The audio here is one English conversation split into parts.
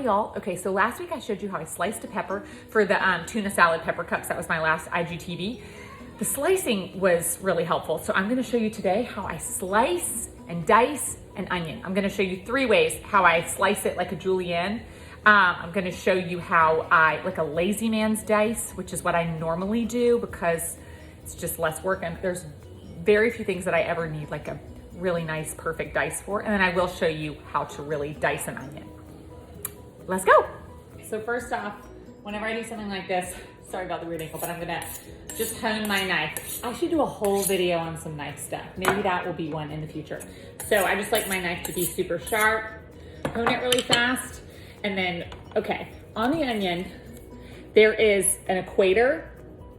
Y'all, okay, so last week I showed you how I sliced a pepper for the tuna salad pepper cups. That was my last IGTV. The slicing was really helpful. So I'm gonna show you today how I slice and dice an onion. I'm gonna show you 3 ways how I slice it like a julienne. I'm gonna show you how I, like a lazy man's dice, which is what I normally do because it's just less work, and there's very few things that I ever need like a really nice, perfect dice for. And then I will show you how to really dice an onion. Let's go. So first off, whenever I do something like this, sorry about the weird ankle, but I'm gonna just hone my knife. I should do a whole video on some knife stuff. Maybe that will be one in the future. So I just like my knife to be super sharp, hone it really fast, and then, okay, on the onion, there is an equator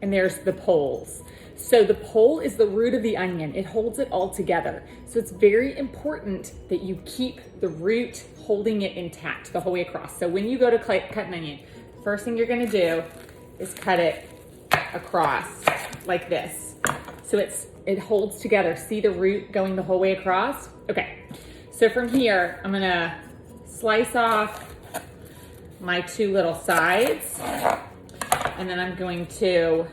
and there's the poles. So the pole is the root of the onion. It holds it all together. So it's very important that you keep the root holding it intact the whole way across. So when you go to cut an onion, the first thing you're gonna do is cut it across like this. So it holds together. See the root going the whole way across? Okay, so from here, I'm gonna slice off my 2 little sides, and then I'm going to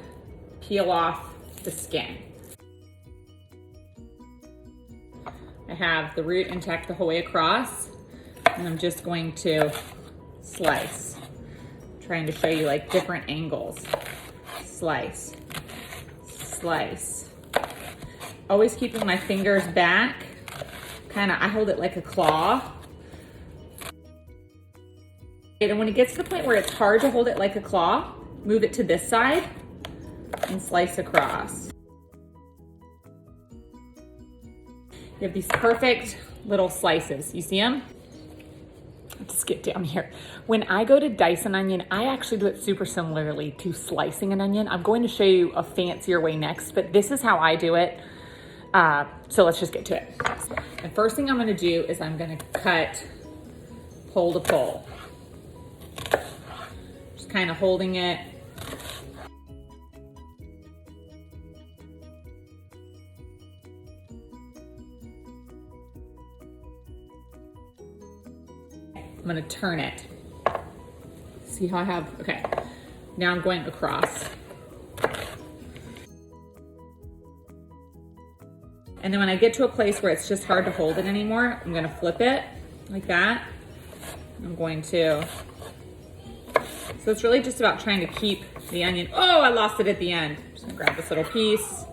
peel off the skin. I have the root intact the whole way across, and I'm just going to slice. Trying to show you like different angles. Slice, slice. Always keeping my fingers back. I hold it like a claw. And when it gets to the point where it's hard to hold it like a claw, move it to this side and slice across. You have these perfect little slices. You see them? Let's get down here. When I go to dice an onion, I actually do it super similarly to slicing an onion. I'm going to show you a fancier way next, but this is how I do it. So let's just get to it. The first thing I'm gonna do is I'm gonna cut pole to pole. Just kind of holding it. I'm gonna turn it. See how I have, okay. Now I'm going across. And then when I get to a place where it's just hard to hold it anymore, I'm gonna flip it like that. I'm going to, so it's really just about trying to keep the onion. Oh, I lost it at the end. I'm just gonna grab this little piece.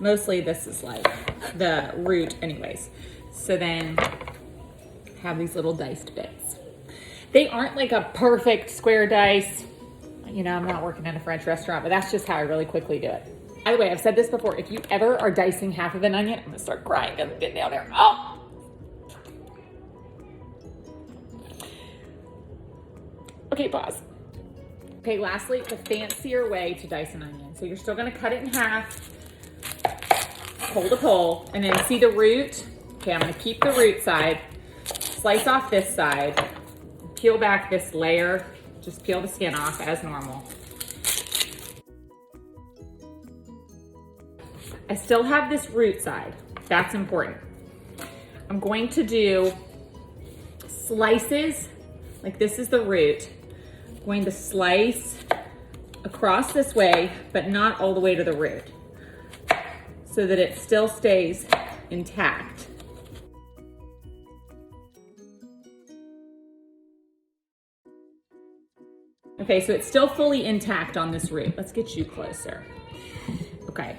Mostly this is like the root anyways. So then have these little diced bits. They aren't like a perfect square dice. You know, I'm not working in a French restaurant, but that's just how I really quickly do it. By the way, I've said this before, if you ever are dicing half of an onion, I'm gonna start crying because I'm getting down there. Oh! Okay, pause. Okay, lastly, the fancier way to dice an onion. So you're still gonna cut it in half, pole to pole, and then see the root? Okay, I'm gonna keep the root side, slice off this side, peel back this layer, just peel the skin off as normal. I still have this root side, that's important. I'm going to do slices, like this is the root. I'm going to slice across this way, but not all the way to the root, so that it still stays intact. Okay, so it's still fully intact on this root. Let's get you closer. Okay,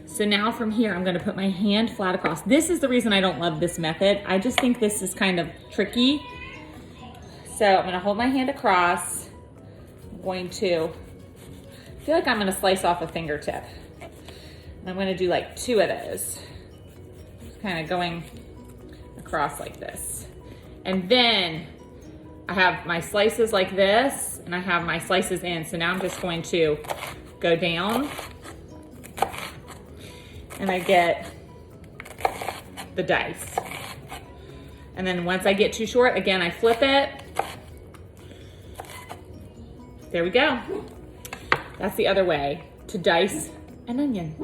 so now from here, I'm gonna put my hand flat across. This is the reason I don't love this method. I just think this is kind of tricky. So I'm gonna hold my hand across. I'm going to, I feel like I'm gonna slice off a fingertip. And I'm gonna do like 2 of those. Just kind of going across like this. And then I have my slices like this, and I have my slices in. So now I'm just going to go down, and I get the dice. And then once I get too short, again, I flip it. There we go. That's the other way to dice an onion.